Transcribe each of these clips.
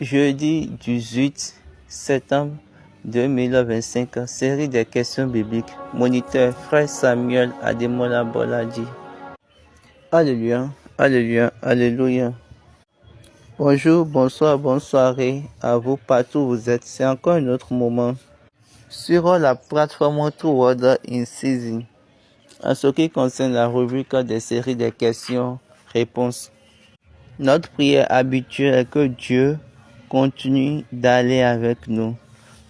Jeudi 18 septembre 2025, série des questions bibliques. Moniteur Frère Samuel Ademola Boladi. Alléluia, Alléluia, Alléluia. Bonjour, bonsoir, bonne soirée à vous partout où vous êtes. C'est encore un autre moment sur la plateforme True Word in Season. En ce qui concerne la rubrique des séries des questions-réponses, notre prière habituelle est que Dieu continue d'aller avec nous.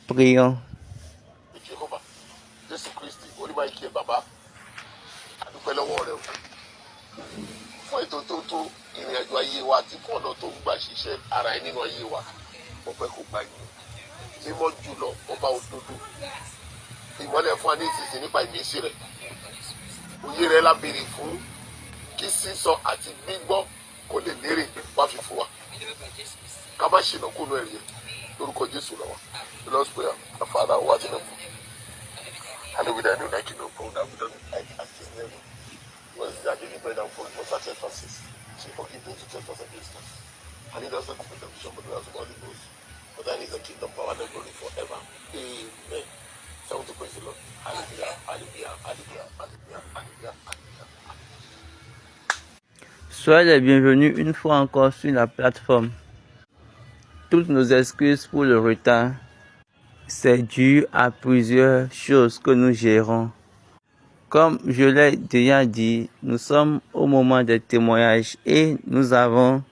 Prions. Fún ètò tó tó ìrìn àjò ayé wa àti fún ọ̀nà tó ń gbà ṣiṣẹ́ ara ẹ̀ nínú ayé wa mo fẹ́ kó gbà yín mímọ́ jùlọ ọba òdodo ìmọ́lẹ̀ fún wa ní ìsinsìn nípa ìmísí rẹ̀ òye rẹ̀ la béèrè fún kí sísọ àti gbígbọ́ kó lè lérè wá fi fún wa ká má ṣìnà kúnú ẹ̀rí ẹ̀ lórúkọ Jésù lọ́wọ́ the Lord's prayer our Father who art in heaven hallowed be thy name, thy kingdom come, thy will be done on earth as it is in heaven. Was that daily bread and forgive us our trespasses, so forgive those who trespass against us. And lead us not into temptation, but deliver us from all evil. For thine is the kingdom, power, and glory forever. Amen. Someone to praise the Lord. Hallelujah, hallelujah, hallelujah, hallelujah, hallelujah, hallelujah. Soyez les bienvenus une fois encore sur la plateforme. Toutes nos excuses pour le retard. C'est dû à plusieurs choses que nous gérons. Comme je l'ai déjà dit, nous sommes au moment des témoignages et nous avons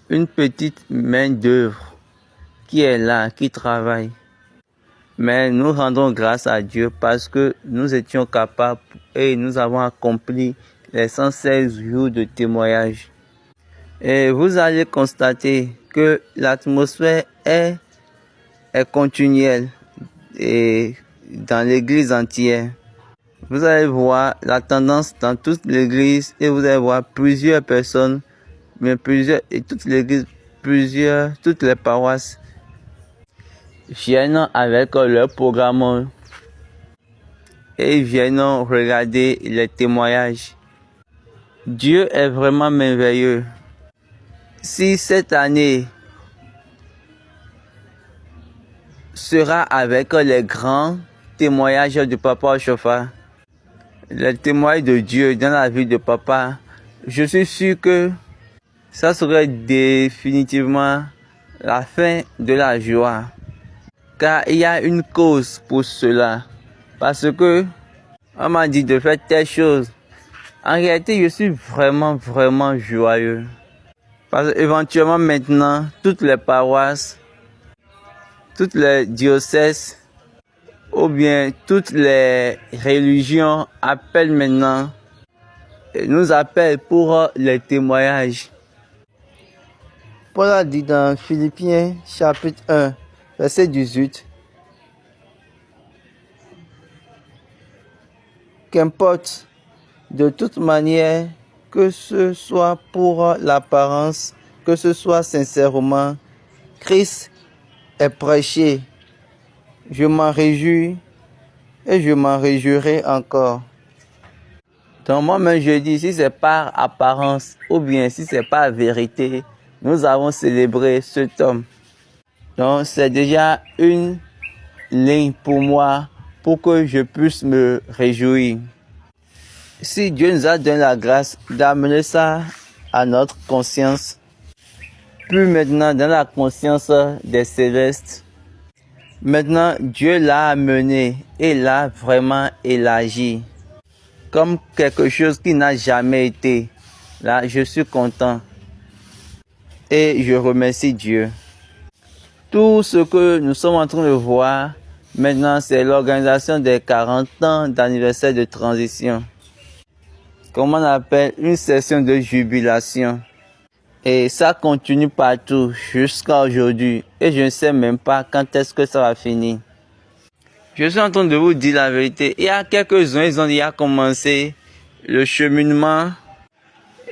une petite main-d'œuvre qui est là, qui travaille. Mais nous rendons grâce à Dieu parce que nous étions capables et nous avons accompli les 116 jours de témoignage. Et vous allez constater que l'atmosphère est continuelle et dans l'église entière. Vous allez voir la tendance dans toute l'église et vous allez voir plusieurs personnes, mais toutes les paroisses viennent avec leur programme et viennent regarder les témoignages. Dieu est vraiment merveilleux. Si cette année sera avec les grands témoignages de Papa Ochofa, les témoignages de Dieu dans la vie de Papa, je suis sûr que ça serait définitivement la fin de la joie. Car il y a une cause pour cela. Parce que on m'a dit de faire telle chose. En réalité, je suis vraiment joyeux. Parce qu'éventuellement maintenant, toutes les paroisses, toutes les diocèses, ou bien toutes les religions appellent maintenant, nous appellent pour les témoignages. Paul a dit dans Philippiens chapitre 1, verset 18, qu'importe de toute manière, que ce soit pour l'apparence, que ce soit sincèrement, Christ est prêché. Je m'en réjouis et je m'en réjouirai encore. Donc moi-même je dis, si c'est par apparence ou bien si c'est par vérité, nous avons célébré cet homme. Donc c'est déjà une ligne pour moi pour que je puisse me réjouir. Si Dieu nous a donné la grâce d'amener ça à notre conscience, plus maintenant dans la conscience des célestes, maintenant, Dieu l'a amené et l'a vraiment élargi comme quelque chose qui n'a jamais été. Là, je suis content et je remercie Dieu. Tout ce que nous sommes en train de voir maintenant, c'est l'organisation des 40 ans d'anniversaire de transition. Comme on appelle une session de jubilation. Et ça continue partout jusqu'à aujourd'hui. Et je ne sais même pas quand est-ce que ça va finir. Je suis en train de vous dire la vérité. Il y a quelques-uns, ils ont déjà commencé le cheminement.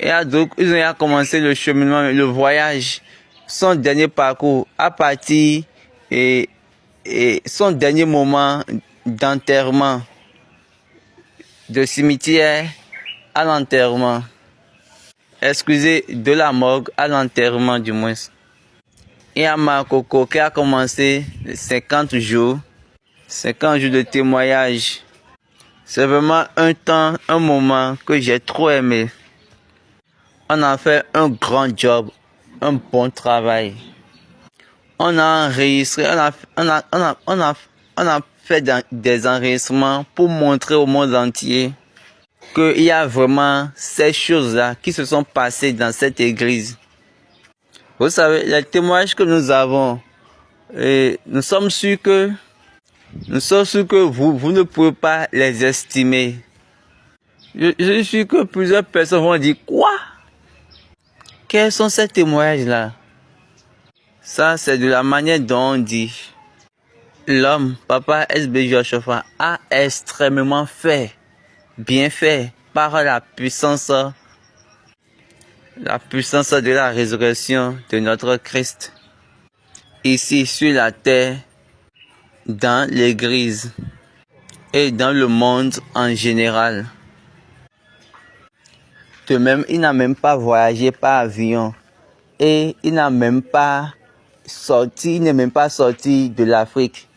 Il y a d'autres, ils ont déjà commencé le cheminement, le voyage. Son dernier parcours à partir et son dernier moment d'enterrement. De cimetière à l'enterrement. Excusez, de la morgue à l'enterrement du moins. Il y a Makoko qui a commencé 50 jours de témoignage. C'est vraiment un temps, un moment que j'ai trop aimé. On a fait un grand job, un bon travail. On a enregistré, on a fait des enregistrements pour montrer au monde entier qu'il y a vraiment ces choses-là qui se sont passées dans cette église. Vous savez, les témoignages que nous avons, et nous sommes sûrs que vous ne pouvez pas les estimer. Je suis sûr que plusieurs personnes vont dire, quoi? Quels sont ces témoignages-là? Ça, c'est de la manière dont on dit. L'homme, Papa S.B. Joshua, a extrêmement bien fait, par la puissance de la résurrection de notre Christ. Ici, sur la terre, dans l'église et dans le monde en général. De même, il n'a même pas voyagé par avion et il n'est même pas sorti de l'Afrique.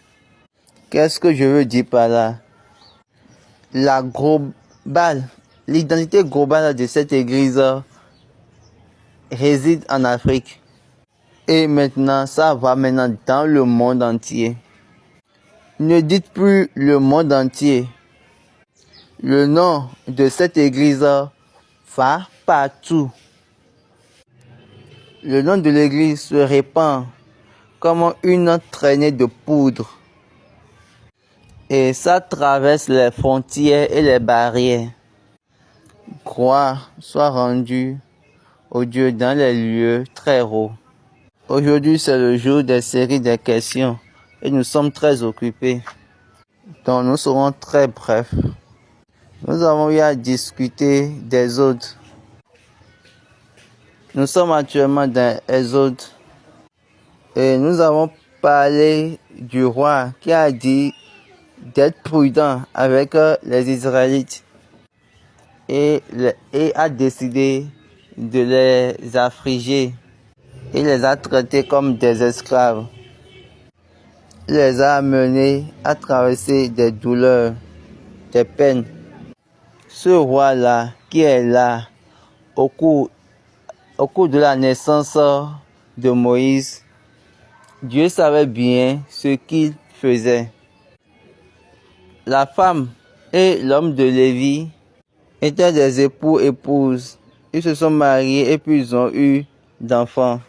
Qu'est-ce que je veux dire par là? L'identité globale de cette église réside en Afrique. Et maintenant, ça va maintenant dans le monde entier. Ne dites plus le monde entier. Le nom de cette église va partout. Le nom de l'église se répand comme une traînée de poudre. Et ça traverse les frontières et les barrières. Gloire soit rendue au Dieu dans les lieux très hauts. Aujourd'hui, c'est le jour des séries des questions et nous sommes très occupés. Donc, nous serons très brefs. Nous avons eu à discuter des autres. Nous sommes actuellement dans Exode et nous avons parlé du roi qui a dit d'être prudent avec les Israélites et a décidé de les affliger. Il les a traités comme des esclaves. Il les a amenés à traverser des douleurs, des peines. Ce roi-là, qui est là, au cours de la naissance de Moïse, Dieu savait bien ce qu'il faisait. La femme et l'homme de Lévi étaient des époux-épouses. Ils se sont mariés et puis ils ont eu d'enfants.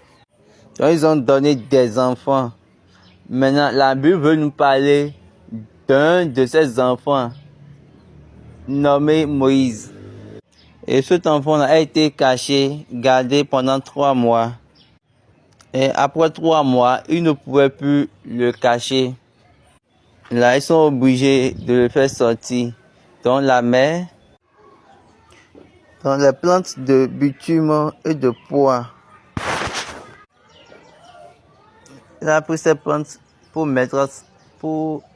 Donc, ils ont donné des enfants. Maintenant, la Bible veut nous parler d'un de ces enfants nommé Moïse. Et cet enfant a été caché, gardé pendant 3 mois. Et après 3 mois, ils ne pouvaient plus le cacher. Là, ils sont obligés de le faire sortir dans la mer, dans les plantes de bitume et de pois. Il a pris ces plantes pour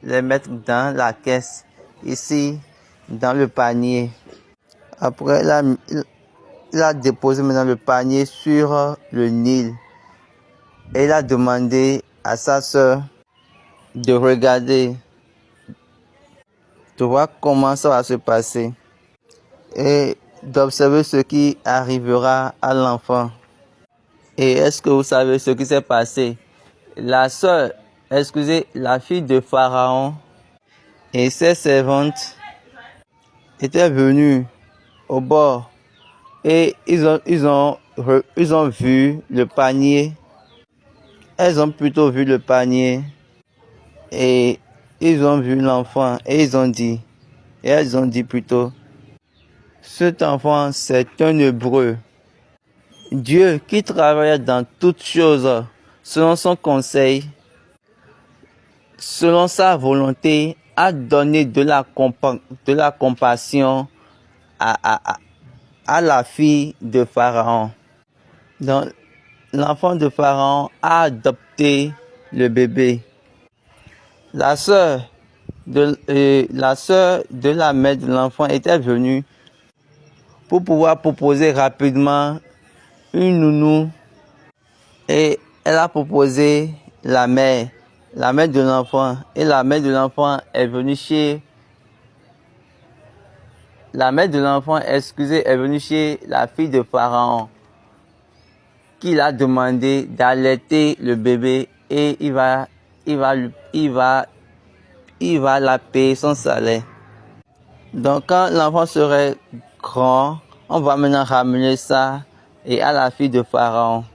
les mettre dans la caisse, ici, dans le panier. Après, il a déposé maintenant le panier sur le Nil. Et il a demandé à sa sœur de regarder, de voir comment ça va se passer et d'observer ce qui arrivera à l'enfant. Et est-ce que vous savez ce qui s'est passé? La fille de Pharaon et ses servantes étaient venues au bord et ils ont vu le panier. Elles ont plutôt vu le panier et ils ont vu l'enfant et elles ont dit plutôt, cet enfant c'est un Hébreu. Dieu qui travaille dans toutes choses selon son conseil, selon sa volonté, a donné de la compassion à la fille de Pharaon. Donc, l'enfant de Pharaon a adopté le bébé. La sœur de la mère de l'enfant était venue pour pouvoir proposer rapidement une nounou. Et elle a proposé la mère de l'enfant. Et la mère de l'enfant est venue chez... La mère de l'enfant, excusez, est venue chez la fille de Pharaon, qui l'a demandé d'allaiter le bébé et il va la payer son salaire. Donc quand l'enfant serait grand, on va maintenant ramener ça et à la fille de Pharaon.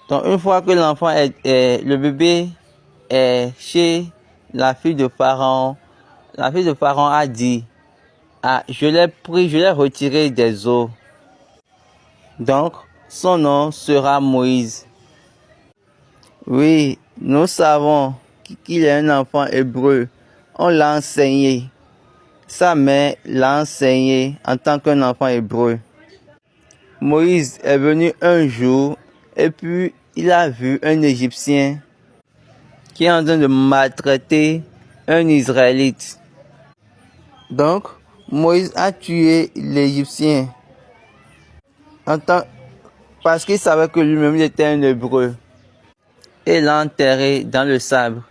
Donc une fois que le bébé est chez la fille de Pharaon a dit, ah, je l'ai pris, je l'ai retiré des eaux. Donc son nom sera Moïse. Oui, nous savons qu'il est un enfant hébreu. On l'a enseigné. Sa mère l'a enseigné en tant qu'un enfant hébreu. Moïse est venu un jour et puis il a vu un Égyptien qui est en train de maltraiter un Israélite. Donc, Moïse a tué l'Égyptien parce qu'il savait que lui-même était un Hébreu et l'a enterré dans le sable.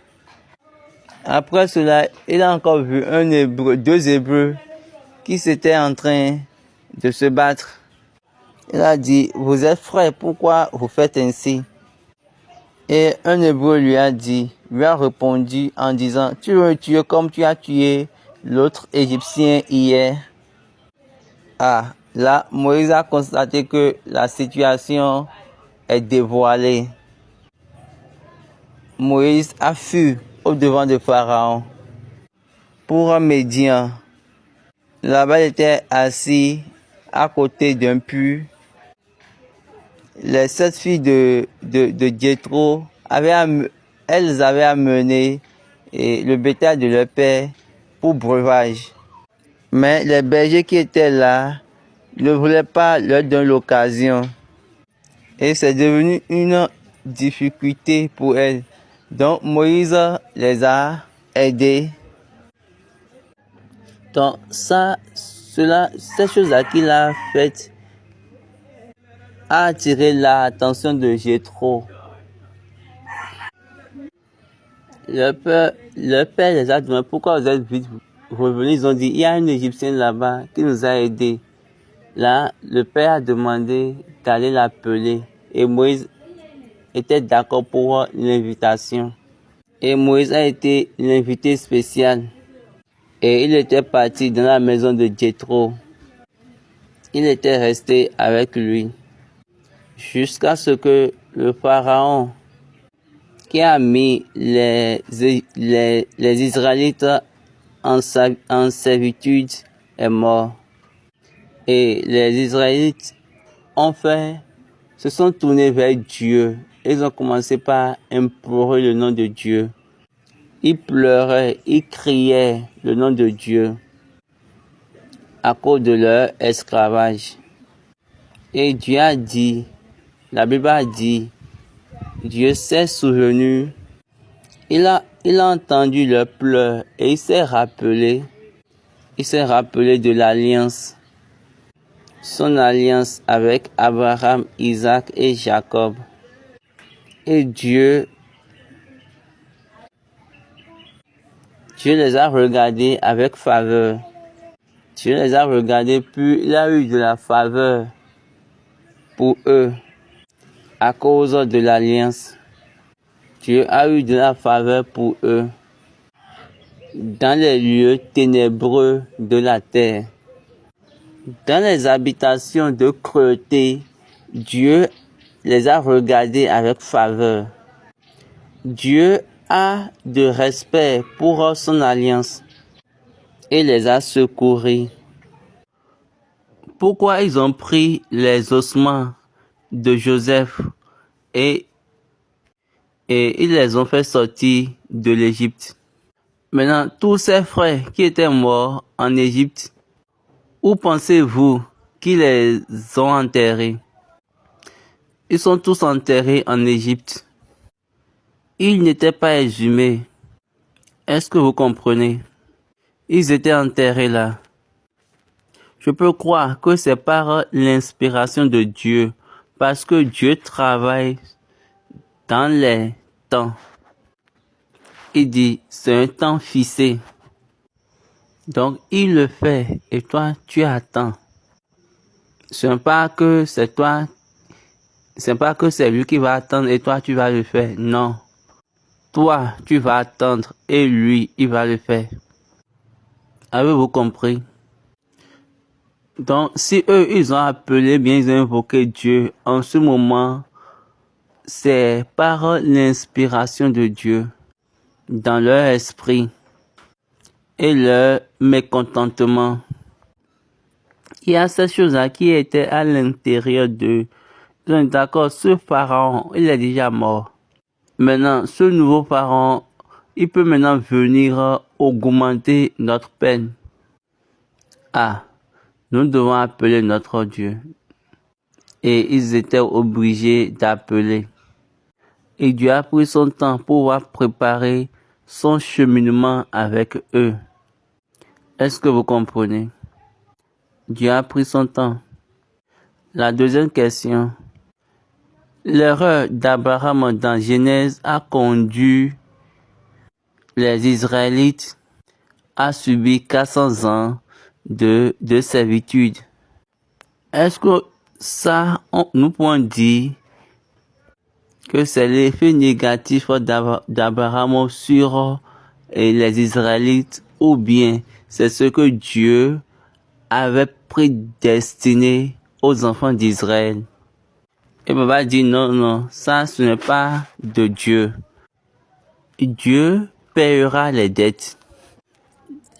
Après cela, il a encore vu deux Hébreux qui s'étaient en train de se battre. Il a dit, vous êtes frères, pourquoi vous faites ainsi? Et un Hébreu lui a répondu en disant, tu veux me tuer comme tu as tué l'autre Égyptien hier. Ah, là, Moïse a constaté que la situation est dévoilée. Moïse a fui au devant de Pharaon pour un Médian. Là-bas, il était assis à côté d'un puits. Les 7 filles de Jéthro elles avaient amené le bétail de leur père pour breuvage. Mais les bergers qui étaient là ne voulaient pas leur donner l'occasion. Et c'est devenu une difficulté pour elles. Donc Moïse les a aidés. Donc cette chose-là qu'il a faite a attiré l'attention de Jéthro. Le père les a demandé pourquoi vous êtes vite revenus. Ils ont dit, il y a un Égyptien là-bas qui nous a aidés. Là, le père a demandé d'aller l'appeler. Et Moïse était d'accord pour l'invitation. Et Moïse a été l'invité spécial. Et il était parti dans la maison de Jéthro. Il était resté avec lui. Jusqu'à ce que le pharaon qui a mis les Israélites en servitude est mort. Et les Israélites se sont tournés vers Dieu. Ils ont commencé par implorer le nom de Dieu. Ils pleuraient, ils criaient le nom de Dieu à cause de leur esclavage. Et Dieu a dit, la Bible a dit, Dieu s'est souvenu, il a entendu leurs pleurs et il s'est rappelé de l'alliance, son alliance avec Abraham, Isaac et Jacob. Et Dieu les a regardés avec faveur. Dieu les a regardés, puis il a eu de la faveur pour eux à cause de l'alliance. Dieu a eu de la faveur pour eux dans les lieux ténébreux de la terre. Dans les habitations de cruauté, Dieu les a regardés avec faveur. Dieu a de respect pour son alliance et les a secourus. Pourquoi ils ont pris les ossements de Joseph et ils les ont fait sortir de l'Égypte? Maintenant, tous ces frères qui étaient morts en Égypte, où pensez-vous qu'ils les ont enterrés? Ils sont tous enterrés en Égypte. Ils n'étaient pas exhumés. Est-ce que vous comprenez? Ils étaient enterrés là. Je peux croire que c'est par l'inspiration de Dieu, parce que Dieu travaille dans les temps. Il dit, c'est un temps fixé. Donc, il le fait et toi, tu attends. Ce n'est pas que c'est toi, c'est pas que c'est lui qui va attendre et toi, tu vas le faire. Non. Toi, tu vas attendre et lui, il va le faire. Avez-vous compris? Donc, si eux, ils ont appelé, bien, ils ont invoqué Dieu, en ce moment, c'est par l'inspiration de Dieu dans leur esprit et leur mécontentement. Il y a ces choses-là qui étaient à l'intérieur d'eux. Donc, d'accord, ce pharaon, il est déjà mort. Maintenant, ce nouveau pharaon, il peut maintenant venir augmenter notre peine. Ah, nous devons appeler notre Dieu. Et ils étaient obligés d'appeler. Et Dieu a pris son temps pour pouvoir préparer son cheminement avec eux. Est-ce que vous comprenez? Dieu a pris son temps. La deuxième question. L'erreur d'Abraham dans Genèse a conduit les Israélites à subir 400 ans de servitude. Est-ce que ça, nous pouvons dire que c'est l'effet négatif d'Abraham sur les Israélites ou bien c'est ce que Dieu avait prédestiné aux enfants d'Israël? Et papa dit non, ça ce n'est pas de Dieu. Dieu paiera les dettes.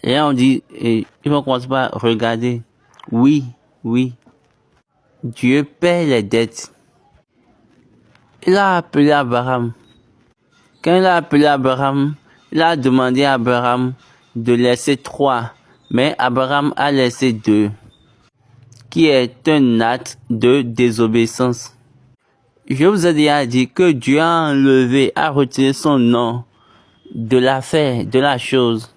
Et là on dit, ils vont commencer par regarder. Oui, Dieu paie les dettes. Il a appelé Abraham. Quand il a appelé Abraham, il a demandé à Abraham de laisser 3, mais Abraham a laissé 2, qui est un acte de désobéissance. Je vous ai déjà dit que Dieu a enlevé, a retiré son nom de l'affaire, de la chose.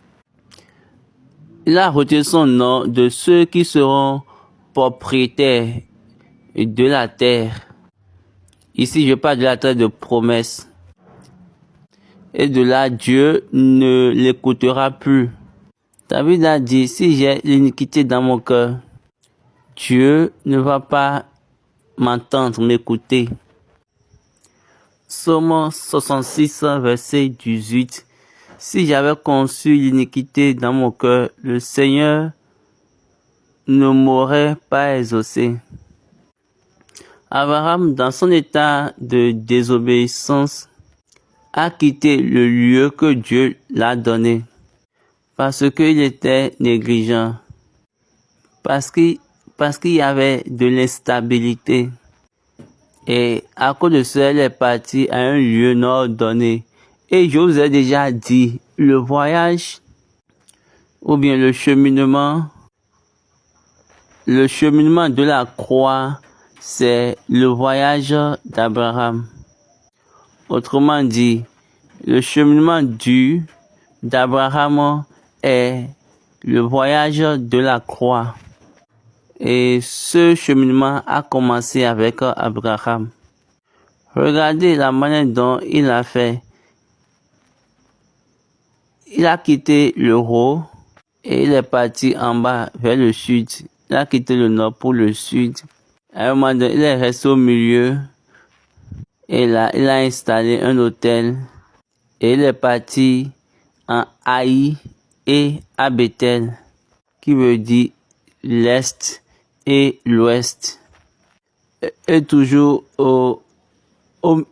Il a retiré son nom de ceux qui seront propriétaires de la terre. Ici, je parle de la terre de promesse. Et de là, Dieu ne l'écoutera plus. David a dit, si j'ai l'iniquité dans mon cœur, Dieu ne va pas m'entendre, m'écouter. Psaume 66, verset 18. Si j'avais conçu l'iniquité dans mon cœur, le Seigneur ne m'aurait pas exaucé. Abraham, dans son état de désobéissance, a quitté le lieu que Dieu l'a donné parce qu'il était négligent, parce qu'il y avait de l'instabilité. Et à cause de cela, il est parti à un lieu non ordonné. Et je vous ai déjà dit, le voyage ou bien le cheminement de la croix, c'est le voyage d'Abraham. Autrement dit, le cheminement d'Abraham est le voyage de la croix. Et ce cheminement a commencé avec Abraham. Regardez la manière dont il a fait. Il a quitté le haut et il est parti en bas vers le sud. Il a quitté le nord pour le sud. À un moment donné, il est resté au milieu. Et là, il a installé un hôtel. Et il est parti en Haï et à Bethel, qui veut dire l'est et l'ouest. Et toujours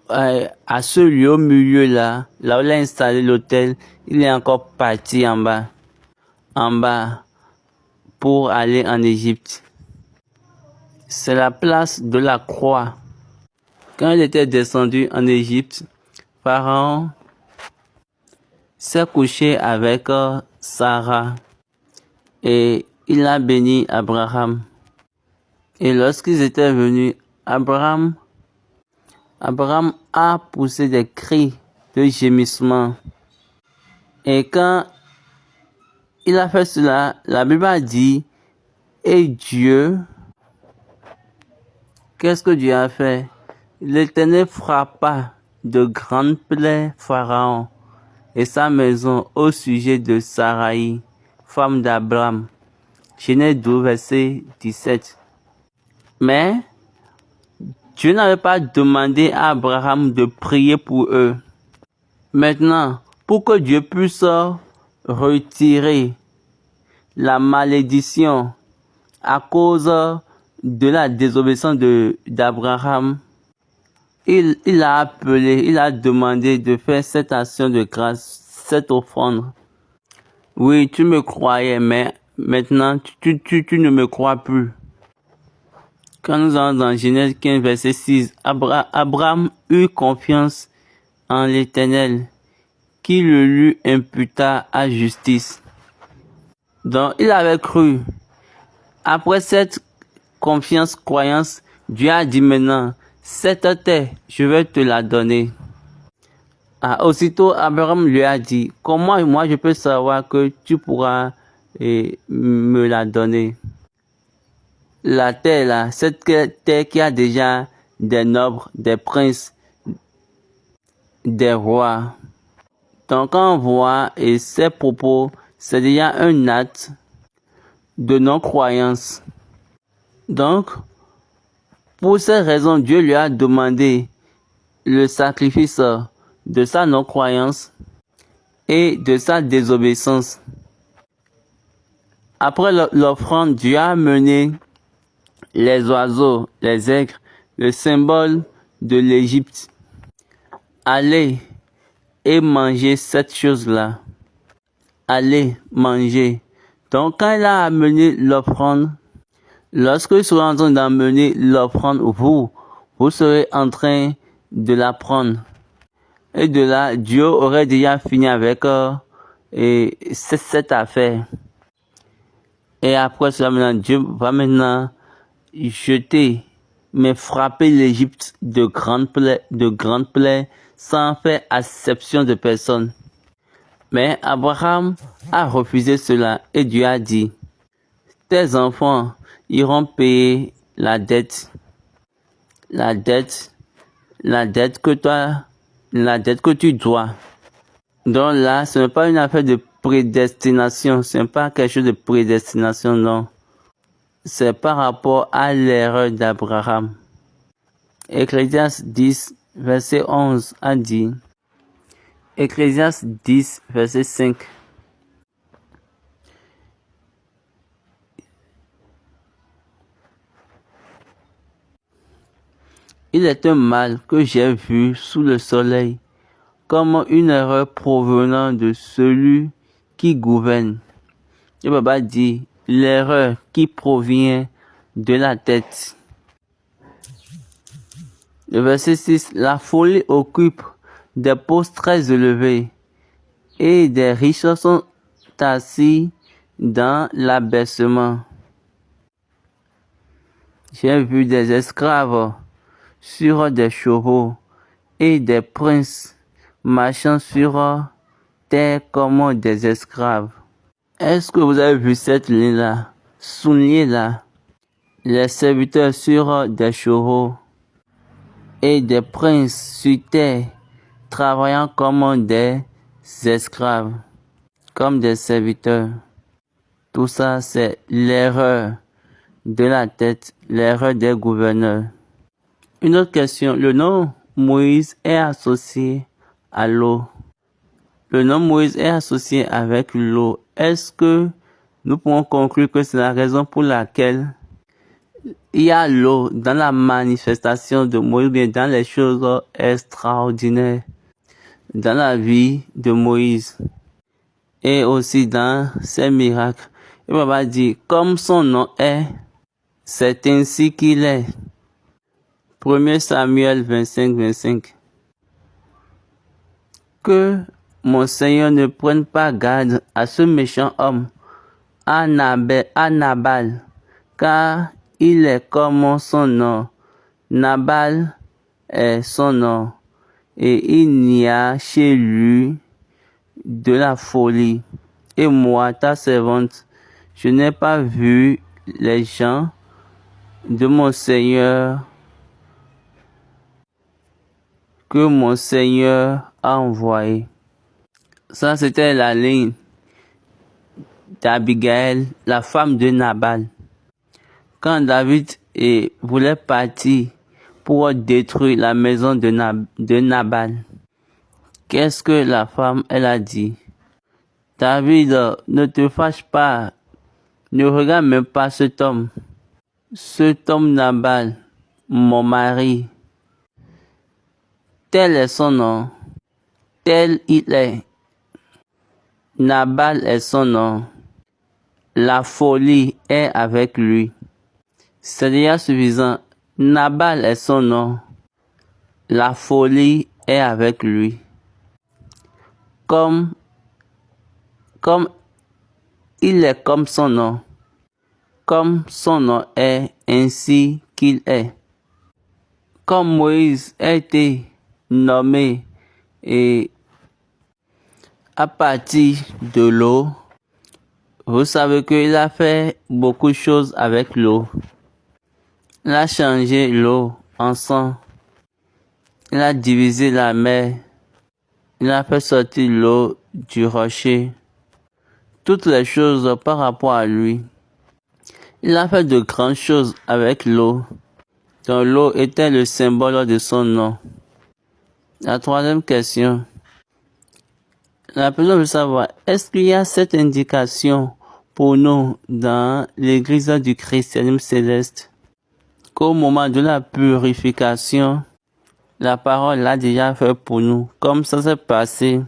à ce lieu au milieu là où il a installé l'hôtel, il est encore parti en bas pour aller en Égypte. C'est la place de la croix. Quand il était descendu en Égypte, Pharaon s'est couché avec Sarah et il a béni Abraham. Et lorsqu'ils étaient venus, Abraham a poussé des cris de gémissement. Et quand il a fait cela, la Bible a dit, et Dieu, qu'est-ce que Dieu a fait? L'Éternel frappa de grandes plaies Pharaon et sa maison au sujet de Saraï, femme d'Abraham. Genèse 12, verset 17. Mais Dieu n'avait pas demandé à Abraham de prier pour eux. Maintenant, pour que Dieu puisse retirer la malédiction à cause de la désobéissance d'Abraham, il a appelé, il a demandé de faire cette action de grâce, cette offrande. Oui, tu me croyais, mais maintenant tu ne me crois plus. Quand nous allons dans Genèse 15, verset 6, Abraham eut confiance en l'Éternel, qui le lui imputa à justice. Donc, il avait cru. Après cette confiance, croyance, Dieu a dit maintenant, cette terre, je vais te la donner. Aussitôt, Abraham lui a dit, comment moi je peux savoir que tu pourras me la donner? La terre là, cette terre qui a déjà des nobles, des princes, des rois. Donc quand on voit ces propos, c'est déjà un acte de non-croyance. Donc, pour ces raisons, Dieu lui a demandé le sacrifice de sa non-croyance et de sa désobéissance. Après l'offrande, Dieu a amené les oiseaux, les aigres, le symbole de l'Égypte. Allez et mangez cette chose-là. Allez manger. Donc quand il a amené l'offrande, lorsque vous serez en train d'amener l'offrande, vous serez en train de la prendre. Et de là, Dieu aurait déjà fini avec cette affaire. Et après cela, maintenant, Dieu va maintenant jeter, mais frapper l'Égypte de grandes plaies, sans faire acception de personne. Mais Abraham a refusé cela et Dieu a dit, tes enfants iront payer la dette que tu dois. Donc là, ce n'est pas une affaire de prédestination, ce n'est pas quelque chose de prédestination, non. C'est par rapport à l'erreur d'Abraham. Ecclésiaste 10, verset 11 a dit, Ecclésiaste 10, verset 5. Il est un mal que j'ai vu sous le soleil, comme une erreur provenant de celui qui gouverne. Le Baba dit, l'erreur qui provient de la tête. Le verset 6, la folie occupe des postes très élevés et des riches sont assis dans l'abaissement. J'ai vu des esclaves sur des chevaux et des princes marchant sur terre comme des esclaves. Est-ce que vous avez vu cette ligne-là, soulignée-là? Les serviteurs sur des chevaux et des princes sur terre travaillant comme des esclaves, comme des serviteurs. Tout ça, c'est l'erreur de la tête, l'erreur des gouverneurs. Une autre question, le nom Moïse est associé à l'eau. Le nom Moïse est associé avec l'eau. Est-ce que nous pouvons conclure que c'est la raison pour laquelle il y a l'eau dans la manifestation de Moïse, bien dans les choses extraordinaires, dans la vie de Moïse et aussi dans ses miracles? Et Baba dit, comme son nom est, c'est ainsi qu'il est. 1 Samuel 25, 25. Que mon Seigneur ne prenne pas garde à ce méchant homme, à Nabal, car il est comme son nom. Nabal est son nom, et il n'y a chez lui de la folie. Et moi, ta servante, je n'ai pas vu les gens de mon Seigneur que mon Seigneur a envoyé. Ça, c'était la ligne d'Abigail, la femme de Nabal. Quand David voulait partir pour détruire la maison de Nabal, qu'est-ce que la femme, elle a dit? David, ne te fâche pas, ne regarde même pas cet homme Nabal, mon mari. Tel est son nom, tel il est. Nabal est son nom. La folie est avec lui. C'est déjà suffisant. Nabal est son nom. La folie est avec lui. Comme il est comme son nom. Comme son nom est, ainsi qu'il est. Comme Moïse a été nommé et à partir de l'eau, vous savez qu'il a fait beaucoup de choses avec l'eau. Il a changé l'eau en sang. Il a divisé la mer. Il a fait sortir l'eau du rocher. Toutes les choses par rapport à lui. Il a fait de grandes choses avec l'eau. Donc l'eau était le symbole de son nom. La troisième question. La personne veut savoir, est-ce qu'il y a cette indication pour nous dans l'église du christianisme céleste qu'au moment de la purification, la parole l'a déjà fait pour nous, comme ça s'est passé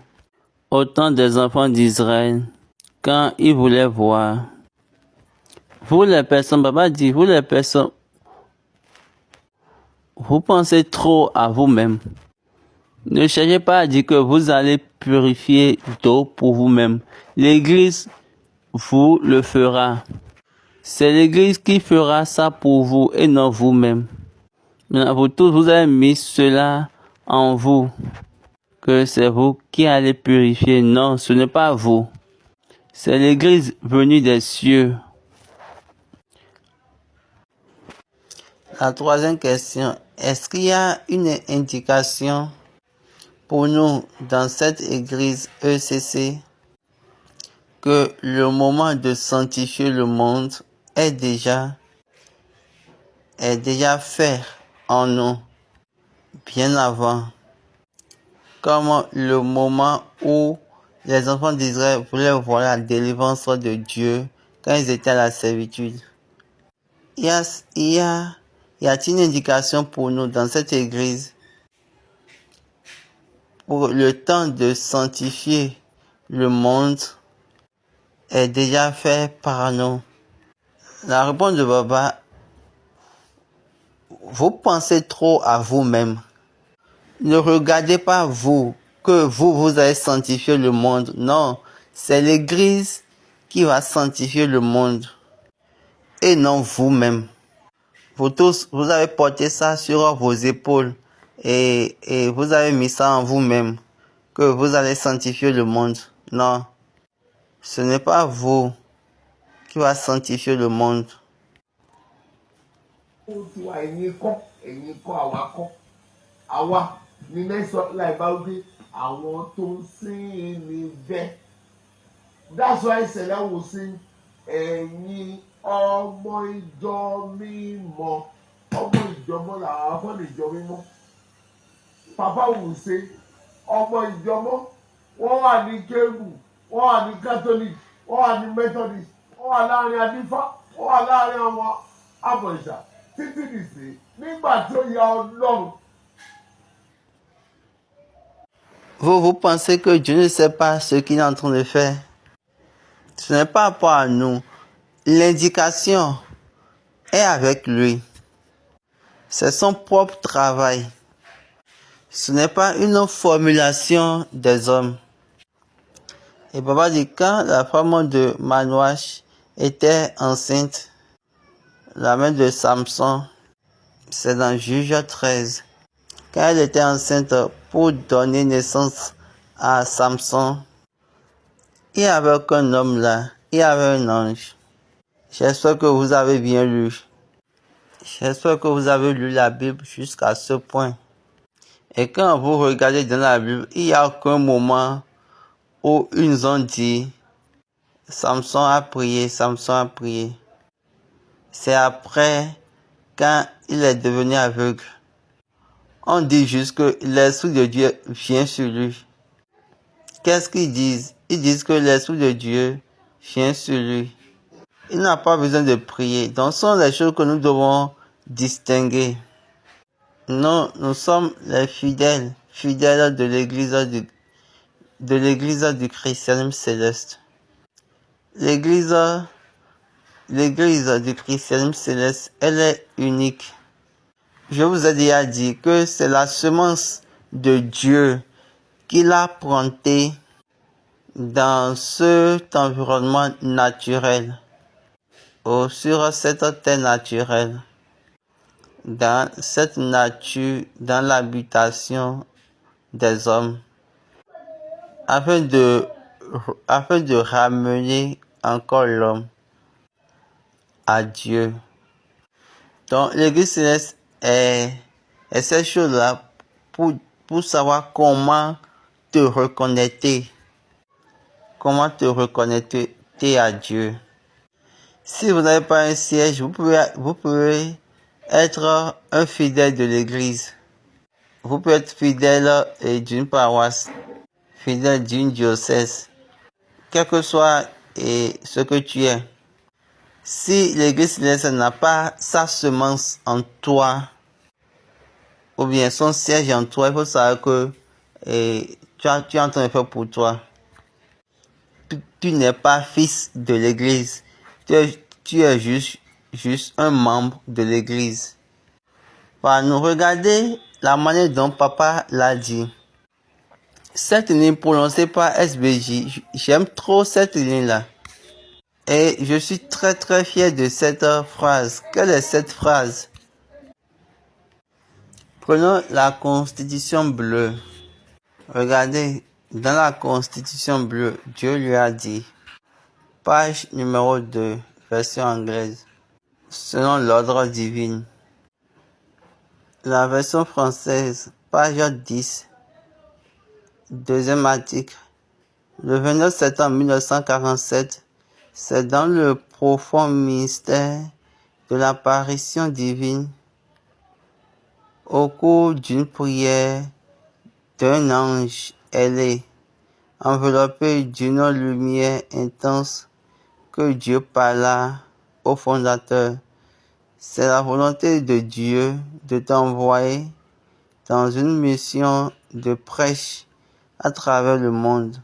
au temps des enfants d'Israël, quand ils voulaient voir. Vous les personnes, Papa dit, vous les personnes, vous pensez trop à vous-même. Ne cherchez pas à dire que vous allez purifier d'eau pour vous-même. L'église vous le fera. C'est l'église qui fera ça pour vous et non vous-même. Maintenant, vous tous, vous avez mis cela en vous. Que c'est vous qui allez purifier. Non, ce n'est pas vous. C'est l'église venue des cieux. La troisième question. Est-ce qu'il y a une indication pour nous dans cette église ECC que le moment de sanctifier le monde est déjà fait en nous bien avant, comme le moment où les enfants d'Israël voulaient voir la délivrance de Dieu quand ils étaient à la servitude. Y a-t-il une indication pour nous dans cette église pour le temps de sanctifier le monde est déjà fait par nous? La réponse de Baba, vous pensez trop à vous-même. Ne regardez pas vous, que vous allez sanctifier le monde. Non, c'est l'église qui va sanctifier le monde et non vous-même. Vous tous, vous avez porté ça sur vos épaules et vous avez mis ça en vous-même, que vous allez sanctifier le monde. Non, ce n'est pas vous qui va sanctifier le monde. Àwa ni mẹ́sàn-án láì bá wípé àwọn tó ń sìn ní bẹ́ẹ̀. That's why Sẹ̀lẹ̀ wò sí ẹ̀yin ọmọ ìjọ mímọ́. Ọmọ ìjọ mọ́ làwọn afọ́nà ìjọ mímọ́. Papa wò sí ọmọ ìjọ mọ́. Wọ́n wà ní Kérúbù, wọ́n wà ní Catholic, wọ́n wà ní Methodist, wọ́n wà láàrin Adífá, wọ́n wà láàrin àwọn abọ̀ìṣà. Títí dìsí nígbà tó ya Ọlọ́run. Vous pensez que Dieu ne sait pas ce qu'il est en train de faire? Ce n'est pas rapport à nous. L'indication est avec lui. C'est son propre travail. Ce n'est pas une formulation des hommes. Et Papa dit, quand la femme de Manoach était enceinte, la mère de Samson, c'est dans Juge 13. Quand elle était enceinte pour donner naissance à Samson, il n'y avait aucun homme là, il y avait un ange. J'espère que vous avez bien lu. J'espère que vous avez lu la Bible jusqu'à ce point. Et quand vous regardez dans la Bible, il n'y a aucun moment où ils nous ont dit Samson a prié, Samson a prié. C'est après, quand il est devenu aveugle. On dit juste que l'Esprit de Dieu vient sur lui. Qu'est-ce qu'ils disent? Ils disent que l'Esprit de Dieu vient sur lui. Il n'a pas besoin de prier. Donc, ce sont les choses que nous devons distinguer. Nous sommes les fidèles de l'église du christianisme céleste. L'église du christianisme céleste, elle est unique. Je vous ai déjà dit que c'est la semence de Dieu qu'il a plantée dans cet environnement naturel, ou sur cette terre naturelle, dans cette nature, dans l'habitation des hommes, afin de ramener encore l'homme à Dieu. Donc, l'église céleste est cette chose-là pour savoir comment te reconnecter. Comment te reconnecter à Dieu. Si vous n'avez pas un siège, vous pouvez être un fidèle de l'église. Vous pouvez être fidèle d'une paroisse, fidèle d'une diocèse, quel que soit ce que tu es. Si l'église céleste n'a pas sa semence en toi, ou bien son siège en toi, il faut savoir que tu es en train de faire pour toi. Tu n'es pas fils de l'église. Tu es juste un membre de l'église. Voilà, nous regardez la manière dont papa l'a dit. Cette ligne prononcée par SBJ, j'aime trop cette ligne-là. Et je suis très très fier de cette phrase. Quelle est cette phrase? Prenons la Constitution bleue. Regardez, dans la Constitution bleue, Dieu lui a dit, page numéro 2, version anglaise, selon l'ordre divin. La version française, page 10, deuxième article. Le 29 septembre 1947, c'est dans le profond mystère de l'apparition divine, au cours d'une prière d'un ange ailé, enveloppé d'une lumière intense, que Dieu parla au fondateur. C'est la volonté de Dieu de t'envoyer dans une mission de prêche à travers le monde.